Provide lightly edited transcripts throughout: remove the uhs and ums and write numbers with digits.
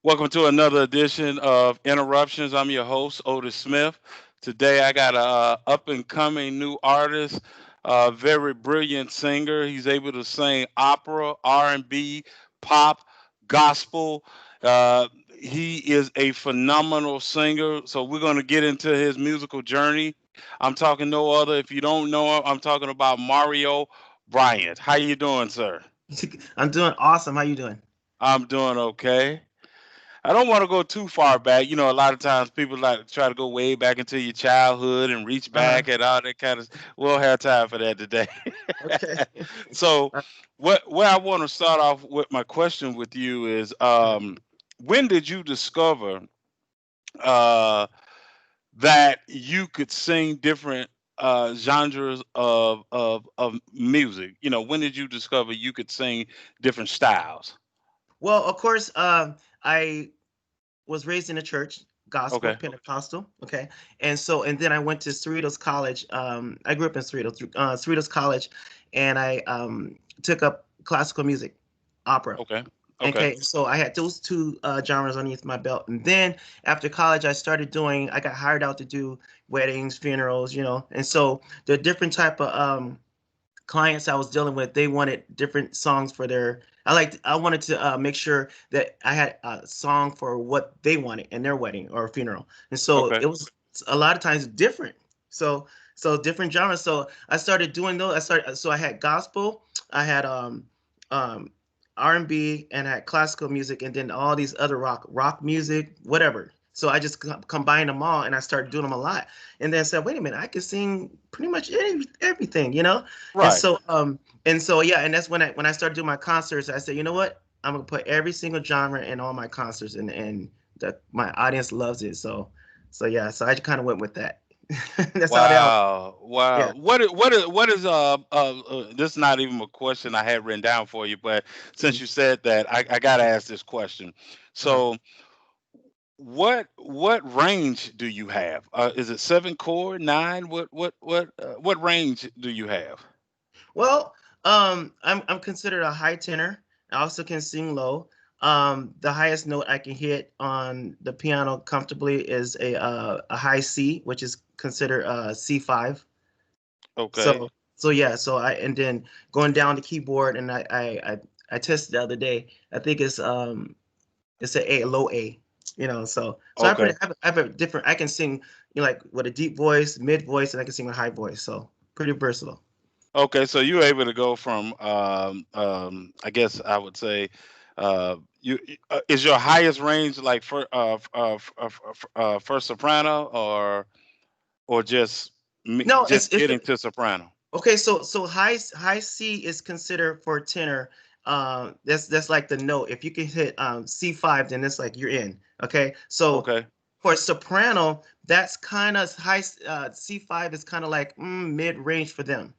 Welcome to another edition of Interruptions. I'm your host, Otis Smith. Today I got a up and coming new artist, very brilliant singer. He's able to sing opera, R&B, pop, gospel. He is a phenomenal singer. So we're going to get into his musical journey. I'm talking no other. If you don't know him, I'm talking about Mario Bryant. How you doing, sir? I'm doing awesome. How you doing? I'm doing okay. I don't want to go too far back. A lot of times people like to try to go way back into your childhood and reach Uh-huh. back and all that kind of. We don't have time for that today. Okay. So, Uh, where I want to start off with my question with you is, uh, when did you discover uh, that you could sing different genres of music? When did you discover you could sing different styles? well, of course, I was raised in a church, gospel, Okay. Pentecostal. Okay, and then I went to Cerritos College. I grew up in Cerritos College, and I took up classical music, opera. Okay. Okay. Okay, so I had those two genres underneath my belt, and then after college, I got hired out to do weddings, funerals, and so the different type of clients I was dealing with, they wanted different songs for their. I wanted to make sure that I had a song for what they wanted in their wedding or funeral, and so Okay. it was a lot of times different. So different genres. So I started doing those. So I had gospel, I had um R&B, and I had classical music, and then all these other rock music, whatever. So I just combined them all, and I started doing them a lot. And then I said, wait a minute, I can sing pretty much everything. And Right. so yeah, and that's when I started doing my concerts. I said, you know what? I'm gonna put every single genre in all my concerts, and that my audience loves it. So yeah, so I kind of went with that. That's how that. Wow, wow. Yeah. This is not even a question I had written down for you, but since Mhm. you said that, I gotta ask this question. Uh-huh. So, what range do you have? Is it seven chord, nine? What range do you have? Well, I'm considered a high tenor. I also can sing low. The highest note I can hit on the piano comfortably is a high C, which is considered C5. Okay, So yeah, so I and then going down the keyboard, and I tested the other day. I think it's a low A, so okay, I have a different. I can sing, like with a deep voice, mid voice, and I can sing with high voice. So pretty versatile. okay. So you're able to go from, I guess I would say, you is your highest range like for soprano or No, just it's getting to soprano. okay. So high C is considered for a tenor. That's like the note. If you can hit C5, then it's like you're in. Okay, so Okay. for soprano, that's kind of high. C5 is kind of like mid range for them,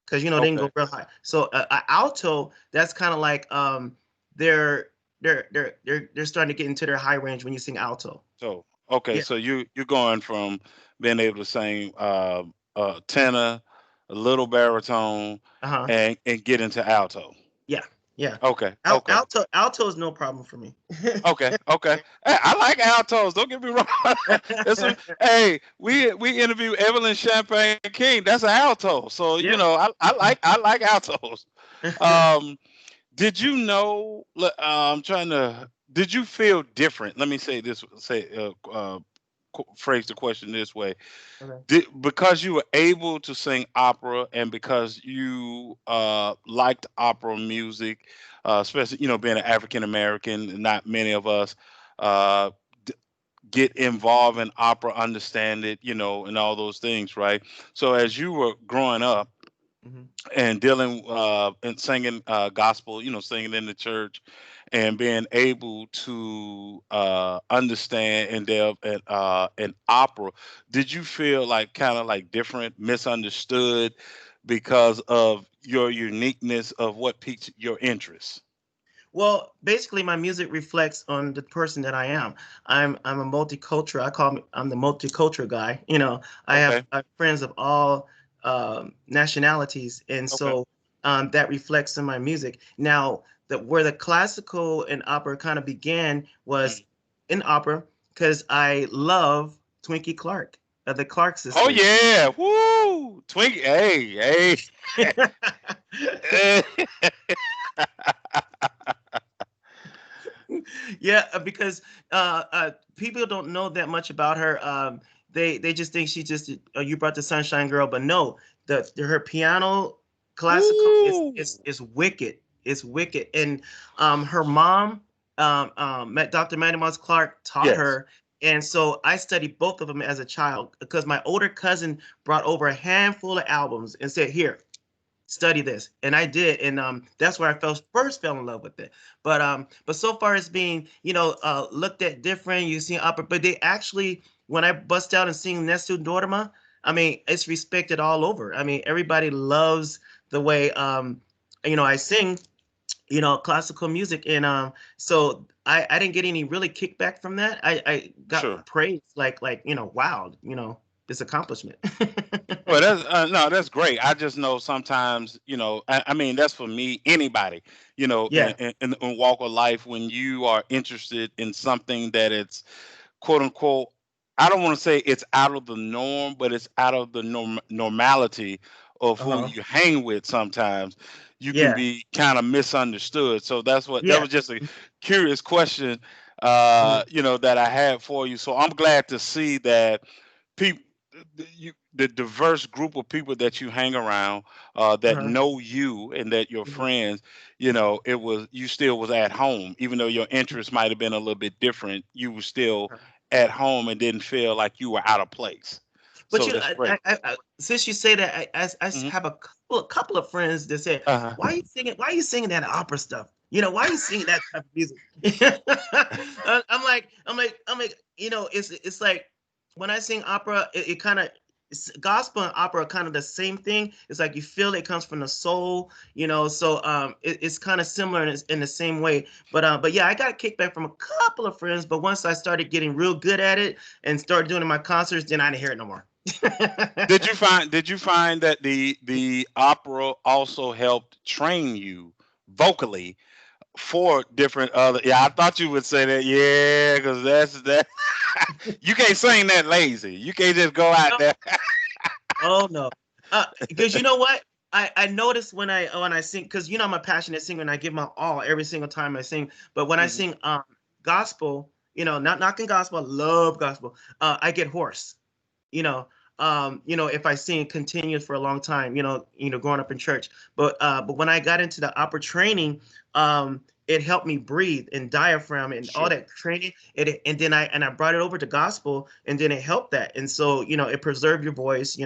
because they can Okay. go real high. So alto, that's kind of like they're starting to get into their high range when you sing alto. So okay. Yeah. So you're going from being able to sing tenor, a little baritone, Uh huh. and get into alto. Yeah. Yeah. Okay. Okay. Alto is no problem for me. Okay. Okay. Hey, I like altos. Don't get me wrong. Hey, we interviewed Evelyn Champagne King. That's an alto. So Yeah. I like altos. Um, Did you know? I'm trying to. Did you feel different? Let me say this. Phrase the question this way. Okay. Because you were able to sing opera and because you liked opera music, especially being an African American, not many of us uh, d- get involved in opera, understand it, and all those things, right? So as you were growing up Hmm. and dealing and singing gospel, singing in the church, and being able to understand and delve in opera, did you feel like kind of like different, misunderstood because of your uniqueness of what piqued your interest? Well, basically, my music reflects on the person that I am. I'm a multicultural. I'm the multicultural guy. Okay, I have friends of all nationalities, and okay, so that reflects in my music. Now, where the classical and opera kind of began was mm, in opera because I love Twinkie Clark, the Clark Oh sisters. yeah, woo, Twinkie. Hey, hey. Yeah, because people don't know that much about her. They just think she just you brought the Sunshine Girl, but no, her piano classical Woo. is wicked. It's wicked, and her mom, Dr. Maddie Clark, taught Yes. her, and so I studied both of them as a child because my older cousin brought over a handful of albums and said, "Here, study this," and I did, and that's where I first fell in love with it. But so far as being looked at different, you see opera, but they actually, when I bust out and sing Nesu Dorma, I mean it's respected all over. I mean everybody loves the way I sing classical music, and so I didn't get any really kickback from that. I got Sure. praise like wow, this accomplishment. Well, that's no, that's great. I just know sometimes, I mean, that's for me, anybody, Yeah. in walk of life, when you are interested in something that it's quote unquote, I don't want to say it's out of the norm, but it's out of the normality of who Uh-huh. you hang with. Sometimes you can Yeah. be kind of misunderstood. So that Yeah. was just a curious question, Mhm. that I had for you. So I'm glad to see that people, the diverse group of people that you hang around, that Uh-huh. know you and that your Mhm. friends, it was, you still was at home, even though your interests might have been a little bit different. You were still Uh-huh. at home and didn't feel like you were out of place. But So that's great. since you say that, I Hmm. have a couple of friends that said, Uh-huh. "Why are you singing? Why are you singing that opera stuff? Why are you singing that type of music?" I'm like, it's like when I sing opera, it kind of gospel and opera are kind of the same thing. It's like you feel it comes from the soul, So it's kind of similar in the same way. But yeah, I got kickback from a couple of friends. But once I started getting real good at it and started doing it in my concerts, then I didn't hear it no more. Did you find that the opera also helped train you vocally for different other? Yeah, I thought you would say that. Yeah, because that's that. You can't sing that lazy. You can't just go out No, there. oh no. Because you know what? I notice when I sing, because I'm a passionate singer and I give my all every single time I sing. But when I Hmm. sing gospel, not knocking gospel, I love gospel. I get hoarse. you know if I sing continuous for a long time, growing up in church. But when I got into the opera training, it helped me breathe and diaphragm and all Sure, that training. And then I brought it over to gospel, and then it helped that. And so it preserved your voice.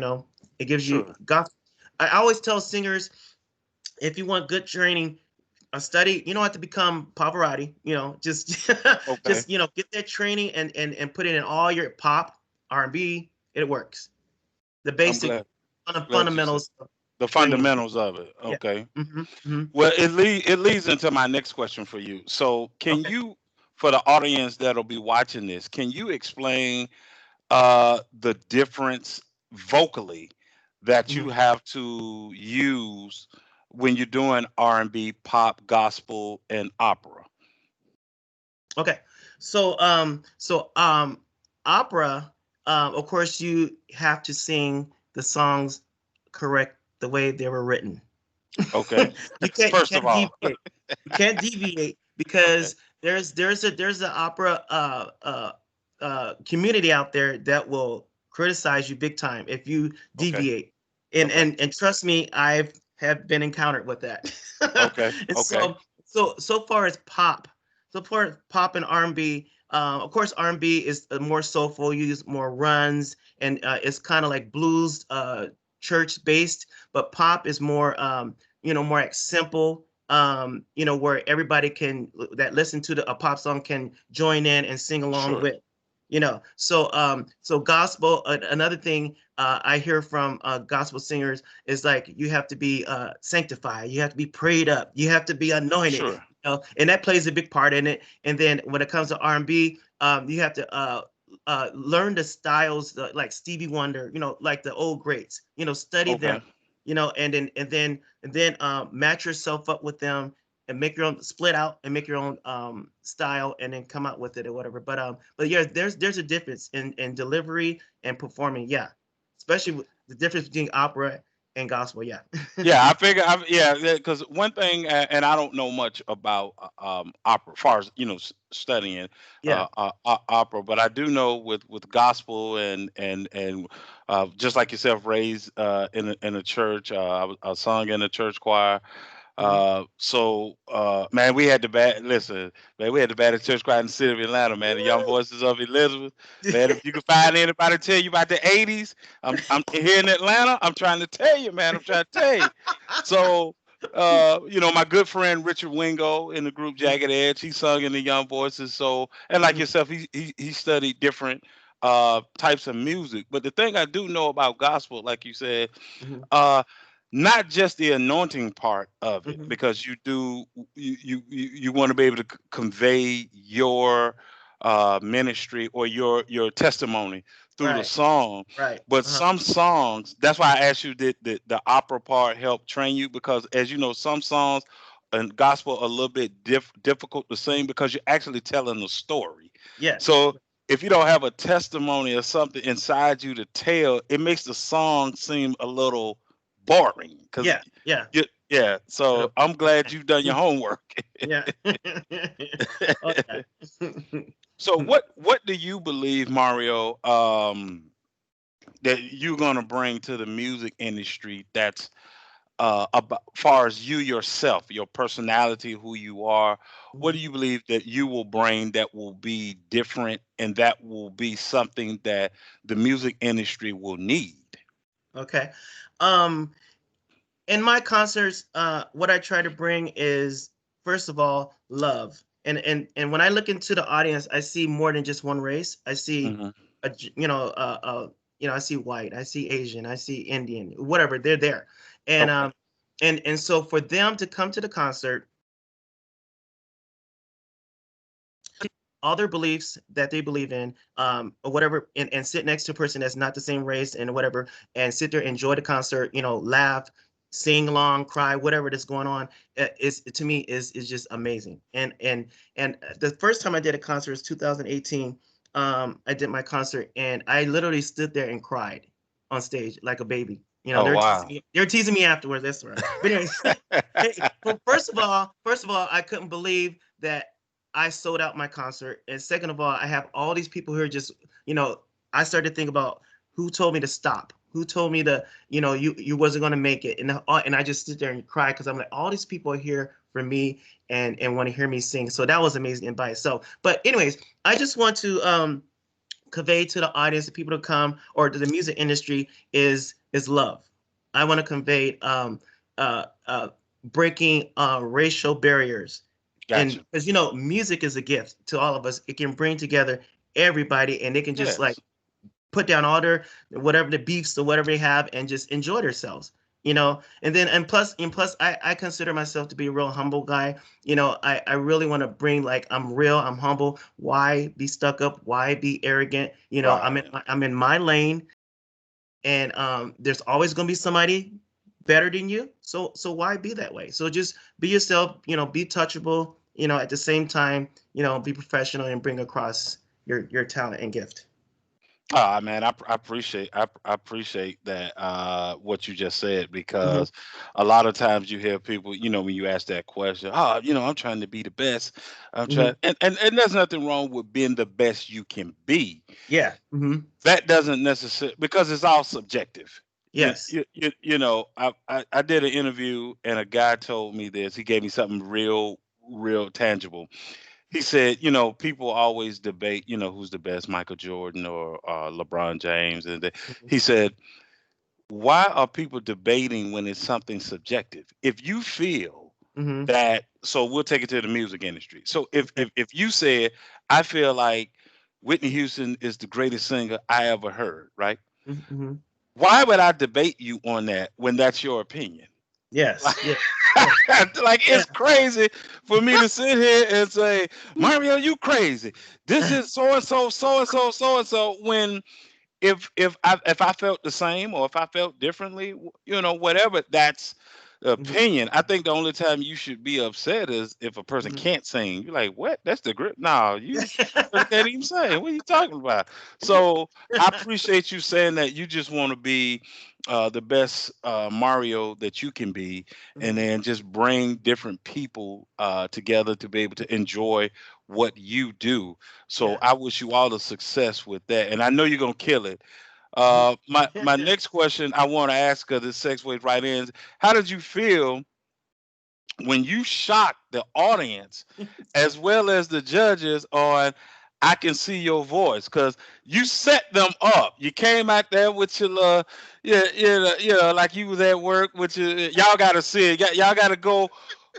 It gives you sure. gospel. I always tell singers, if you want good training, a study. You don't have to become Pavarotti. Just Okay, just get that training and put it in all your pop, R&B. It works. The I'm basic glad you said fundamentals of the training. fundamentals of it. Yeah. Okay. Mm-hmm. Well, it leads into my next question for you. So, can Okay. you, for the audience that'll be watching this, can you explain the difference vocally that Hmm. you have to use when you're doing R&B, pop, gospel, and opera? Okay. So opera, of course, you have to sing the songs correct the way they were written. Okay. you can't you First of can't all, deviate. You can't deviate okay, because there's an opera community out there that will criticize you big time if you okay, deviate. And okay, and and trust me, I've have been encountered with that. okay, And okay, so far as pop, so far as pop and R&B, of course R&B is more soulful, you use more runs, and it's kind of like blues, church based, but pop is more more like simple, where everybody can that listen to a pop song can join in and sing along sure, with. So gospel. Another thing I hear from gospel singers is like you have to be sanctified, you have to be prayed up, you have to be anointed. sure, And that plays a big part in it. And then when it comes to R&B, you have to learn the styles like Stevie Wonder, like the old greats. Study okay, them, and then match yourself up with them. and make your own, split out and make your own style and then come out with it or whatever. But yeah, there's a difference in delivery and performing. Yeah, especially with the difference between opera and gospel. Yeah. Yeah, I figure. Yeah, because one thing, and I don't know much about opera, as far as studying Yeah. opera, but I do know with gospel and just like yourself, raised in a church. I sung in a church choir. Mhm. Man, we had the bad. Listen, man, we had the baddest church choir in the city of Atlanta, man. The Young Woo! Voices of Elizabeth, man. If you can find anybody to tell you about the '80s, I'm here in Atlanta. I'm trying to tell you, man. I'm trying to tell you. So, my good friend Richard Wingo in the group Jagged Edge, he sung in the Young Voices. So, and like Mhm, yourself, he studied different types of music. But the thing I do know about gospel, like you said, mhm, uh not just the anointing part of it, mhm. because you want to be able to convey your ministry or your testimony through the Right, song. right. But Uh-huh. some songs, that's why I asked you, did the opera part help train you? Because as you know, some songs and gospel are a little bit difficult to Mhm. sing because you're actually telling a story. Yes. So if you don't have a testimony or something inside you to tell, it makes the song seem a little boring. Because Yeah, yeah. yeah, Uh, so I'm glad you've done your homework. yeah. Oh yeah. So what do you believe, Mario, that you're gonna bring to the music industry that's about far as you yourself, your personality, who you are? What Mhm. do you believe that you will bring that will be different and that will be something that the music industry will need? Okay. Um, in my concerts, what I try to bring is, first of all, love. And when I look into the audience, I see more than just one race. I see Hmm. I see white, I see Asian, I see Indian, whatever. They're there, and Okay. so for them to come to the concert, all their beliefs that they believe in, or whatever, and sit next to a person that's not the same race and whatever, and sit there, enjoy the concert, laugh, sing along, cry, whatever that's going on, is to me is just amazing. And the first time I did a concert was 2018. I did my concert and I literally stood there and cried on stage like a baby. Oh They're teasing wow. me. They're teasing me afterwards. That's right. But anyways, well, first of all, I couldn't believe that I sold out my concert. And second of all, I have all these people who are just, you know, I started to think about who told me to stop, who told me to, you wasn't going to make it. And I just sit there and cry because I'm like, all these people are here for me and want to hear me sing. So that was amazing by itself. But anyways, I just want to convey to the audience, the people to come, or to the music industry, is love. I want to convey breaking racial barriers, and Gotcha. because music is a gift to all of us. It can bring together everybody, and they can just like Yes. put down all their whatever the beefs or whatever they have and just enjoy themselves. And plus I consider myself to be a real humble guy. I really want to bring, like, I'm real, I'm humble. Why be stuck up? Why be arrogant? Right. I'm in my lane, and there's always going to be somebody better than you. So why be that way? So just be yourself. Be touchable. At the same time, be professional and bring across your talent and gift. Ah, man, I appreciate I appreciate that what you just said, Hmm. because a lot of times you hear people, when you ask that question, oh, I'm trying to be the best. I'm Hmm. trying, and there's nothing wrong with being the best you can be. Yeah. Hmm. That doesn't necessarily, because it's all subjective. Yes. I did an interview and a guy told me this. He gave me something real tangible. He said, people always debate, who's the best, Michael Jordan or LeBron James. And Hmm. he said, why are people debating when it's something subjective? If you feel Hmm. that, so we'll take it to the music industry. So if Okay. if, if you said, I feel like Whitney Houston is the greatest singer I ever heard, right? Hmm. Why would I debate you on that when that's your opinion? Yes. Like, Yeah. Yeah. like Yeah. it's crazy for me to sit here and say, Mario, you crazy. This is so and so, so and so, so and so. When if I felt the same or if I felt differently, whatever. Mhm. opinion. I think the only time you should be upset is if a person Mhm. can't sing. You're like, what? That's the grip. No, you person can't even sing. What are you talking about? So I appreciate you saying that you just want to be the best Mario that you can be, and Mhm. then just bring different people together to be able to enjoy what you do. So Yeah. I wish you all the success with that, and I know you're gonna kill it. Mhm. My next question I want to ask, because this segues right in, how did you feel when you shocked the audience as well as the judges on I can see your voice? Because you set them up. You came out there with your like you was at work with your, y'all gotta see it. Y'all gotta go,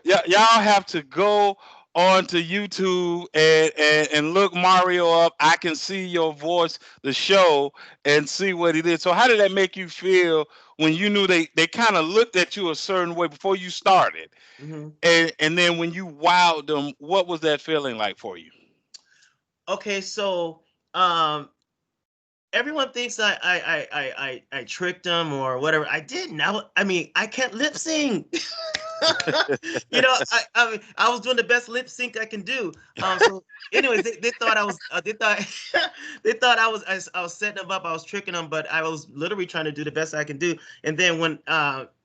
y'all have to go onto YouTube and look Mario up. I can see your voice, the show, and see what he did. So how did that make you feel when you knew they kind of looked at you a certain way before you started? Mhm. And then when you wowed them, what was that feeling like for you? Okay, so um, everyone thinks I tricked them or whatever. I didn't. I mean, I can't lip sync. I mean, I was doing the best lip sync I can do. So, anyways, they thought I was. They thought they thought I was setting them up. I was tricking them, but I was literally trying to do the best I can do. And then when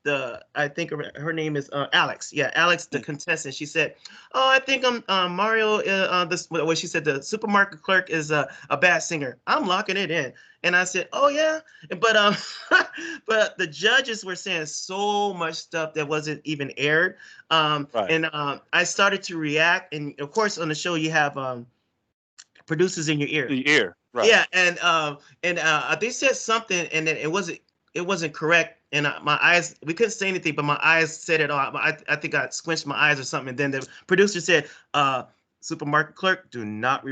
the I think her name is Alex. Yeah, Alex, the contestant. She said, "Oh, I think I'm Mario. This what she said. The supermarket clerk is a bad singer. I'm locking it in." And I said, "Oh yeah," but but the judges were saying so much stuff that wasn't even aired, Right. and I started to react. And of course, on the show, you have producers in your ear. In your ear. Right. Yeah, and they said something, and then it wasn't correct. And my eyes, we couldn't say anything, but my eyes said it all. I think I squinched my eyes or something. And then the producer said, "Supermarket clerk, do not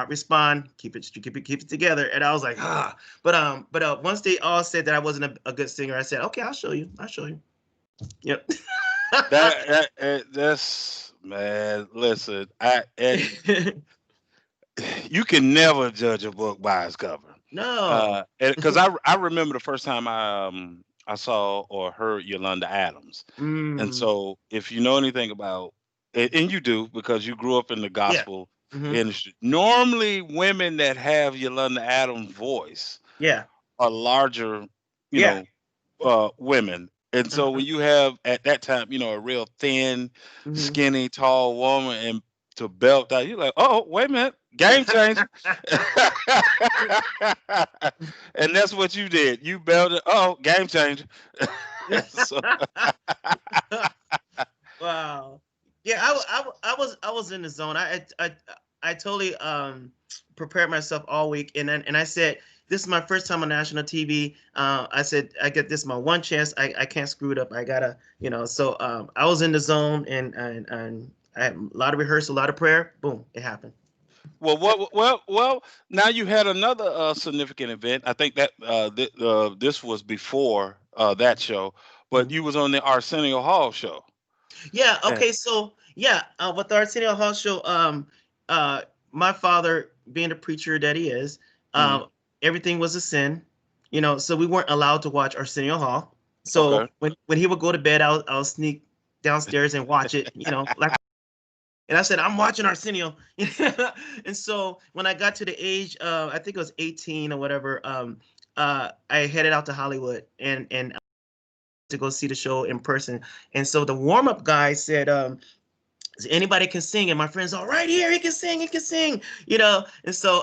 respond. Keep it together." And I was like, ah. But once they all said that I wasn't a good singer, I said, "Okay, I'll show you. I'll show you." Yep. That's man. Listen, you can never judge a book by its cover. No. Because I remember the first time I saw or heard Yolanda Adams. And Mm, so, if you know anything about, and you do because you grew up in the yeah. gospel Hmm. industry, normally women that have Yolanda Adams' voice Yeah. are larger, you Yeah. know, women. And so, Uh-huh. when you have at that time, a real thin, Hmm. skinny, tall woman, and to belt out, you're like, oh, wait a minute, game changer. And that's what you did. You belted, oh, game changer. So, Wow. Yeah, I was in the zone. I totally prepared myself all week, and I said this is my first time on national TV. I said I get this my one chance. I can't screw it up. I gotta So I was in the zone, and I had a lot of rehearsal, a lot of prayer. Boom, it happened. well. Now you had another significant event. I think that this was before that show, but Mhm. you was on the Arsenio Hall show. Yeah. Eh, Okay. So yeah, with the Arsenio Hall show, uh, my father, being the preacher that he is, mhm. everything was a sin, So we weren't allowed to watch Arsenio Hall. So Okay. when he would go to bed, I'll sneak downstairs and watch it, like. And I said, I'm watching Arsenio. And so when I got to the age, I think it was 18 or whatever, I headed out to Hollywood and to go see the show in person. And so the warm up guy said, anybody can sing, and my friends all right here, he can sing, And so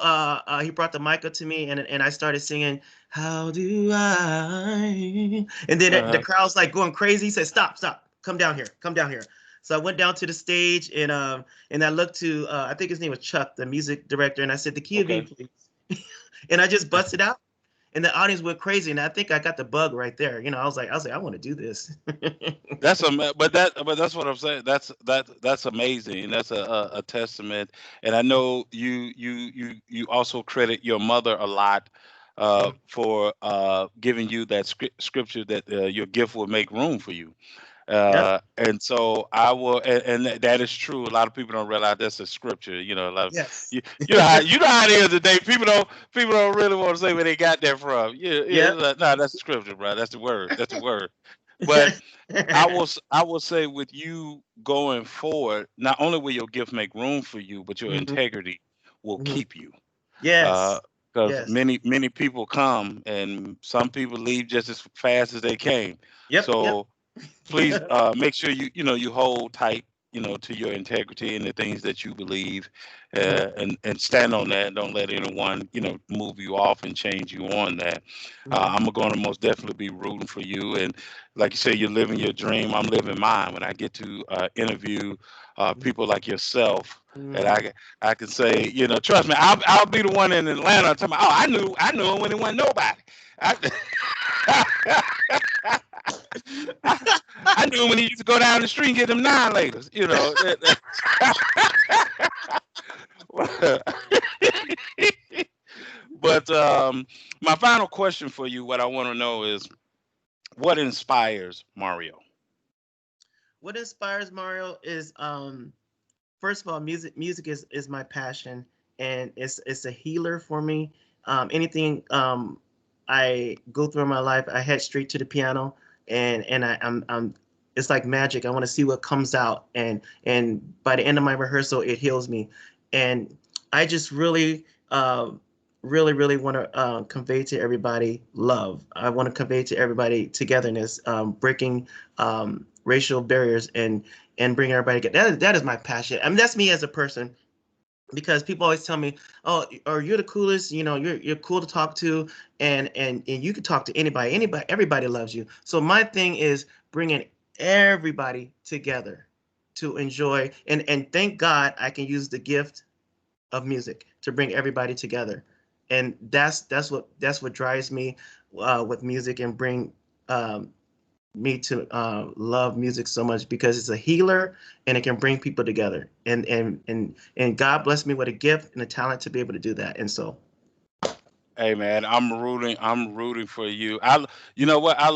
he brought the mic up to me, and I started singing, how do I, and then the Uh-huh. crowd's like going crazy. He said, stop, come down here, come down here. So I went down to the stage, and I looked to I think his name was Chuck, the music director, and I said, the key of E, Okay. please. And I just busted out, and the audience went crazy, and I think I got the bug right there. I was like, I want to do this. But that's what I'm saying. That's amazing. That's a testament. And I know you also credit your mother a lot for giving you that scripture that your gift will make room for you. Yep. And so I will, and that is true. A lot of people don't realize that's a scripture. A lot of Yes. you know how it is today. People don't really want to say where they got that from. Yeah, yeah. Yep. It's like, no, that's the scripture, bro. That's the word. That's the word. But I will say with you going forward, not only will your gift make room for you, but your Mhm, integrity will mhm. keep you. Yes. Because Yes. many people come and some people leave just as fast as they came. Yep. Yep. So please make sure you hold tight to your integrity and the things that you believe, Mhm, and stand on that. Don't let anyone move you off and change you on that. mhm, I'm going to most definitely be rooting for you, and like you say, you're living your dream. I'm living mine when I get to interview people like yourself. And mhm. I can say, trust me, I'll be the one in Atlanta talking about, oh, I knew him when he wasn't nobody. I, I, I knew him when he used to go down the street and get them nine laters, but my final question for you, what I want to know is, what inspires Mario? What inspires Mario is first of all, music is my passion, and it's a healer for me. Anything I go through in my life, I head straight to the piano, and I'm it's like magic. I want to see what comes out, and by the end of my rehearsal, it heals me, and I just really want to convey to everybody love. I want to convey to everybody togetherness, breaking racial barriers, and bring everybody together. That is my passion. I mean, that's me as a person, because people always tell me, "Oh, or you're the coolest. You're cool to talk to, and you can talk to anybody. Anybody, everybody loves you." So my thing is bringing everybody together to enjoy, and thank God I can use the gift of music to bring everybody together, and that's what drives me with music, and bring um, me to love music so much, because it's a healer, and it can bring people together, and God blessed me with a gift and a talent to be able to do that, and so. Hey man, I'm rooting for you. You know what? I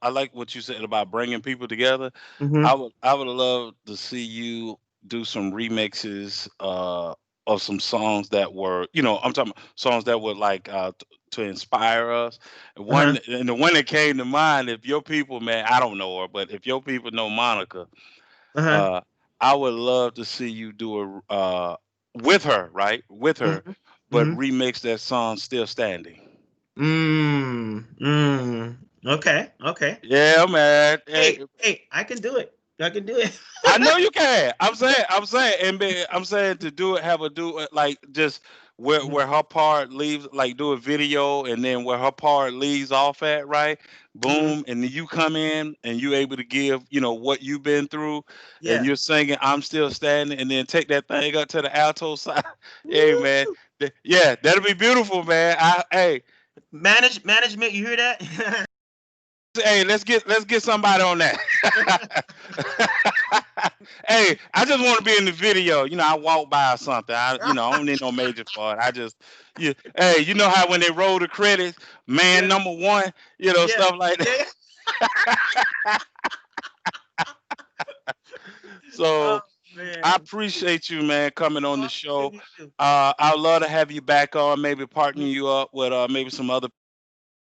like what you said about bringing people together. Hmm. I would love to see you do some remixes of some songs that were, I'm talking about songs that were like to inspire us. Uh-huh. The one that came to mind, if your people, man, I don't know her, but if your people know Monica, Uh-huh. uh, I would love to see you do a with her, right? With her, Hmm. but Hmm. remix that song "Still Standing." Okay. Okay. Yeah, man. Hey, hey, I can do it. I can do it. I know you can. I'm saying, I'm saying to do it, have a do it like just where her part leaves, like do a video, and then where her part leaves off at, right? Hmm. Boom, and then you come in and you able to give, what you've been through, and Yeah. you're singing "I'm Still Standing," and then take that thing up to the alto side. Hey, man, Woo! yeah, that'll be beautiful, man. Hey, Management, you hear that? hey, let's get somebody on that. Hey, I just want to be in the video. I walk by or something. I don't need no major part. Yeah. Hey, you know how when they roll the credits, man Yeah. number one, Yeah. stuff like that. Yeah. Oh So I man. appreciate you, man, coming on the show. Thank you too. I'd love to have you back on, maybe Mhm. partnering you up with maybe some other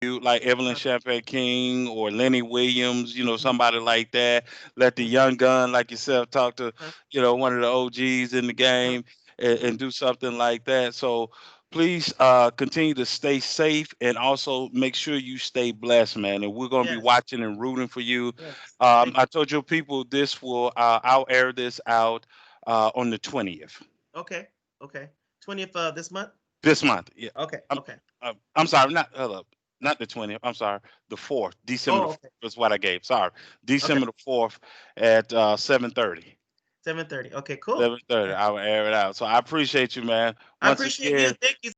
you like Evelyn Uh-huh. Champagne King or Lenny Williams, Mhm. somebody like that. Let the Mhm. young gun like yourself talk to, Uh-huh. one of the OGs in the Uh-huh. game, and Mhm. do something like that. So please continue to stay safe and also make sure you stay blessed, man. And we're gonna be Yes. watching and rooting for you. Yes. I told your people I'll air this out on the 20th Okay. Okay. 20th this month? this month. Yeah. Okay. I'm Okay. I'm sorry, not hold up. Not the 20th. I'm sorry. The 4th. December the Oh, 4th okay. is what I gave. Sorry. Okay. December the 4th at 7:30. 7:30. Okay, cool. 7:30. Okay. I will air it out. So I appreciate you, man. I Once appreciate you. again, Thank you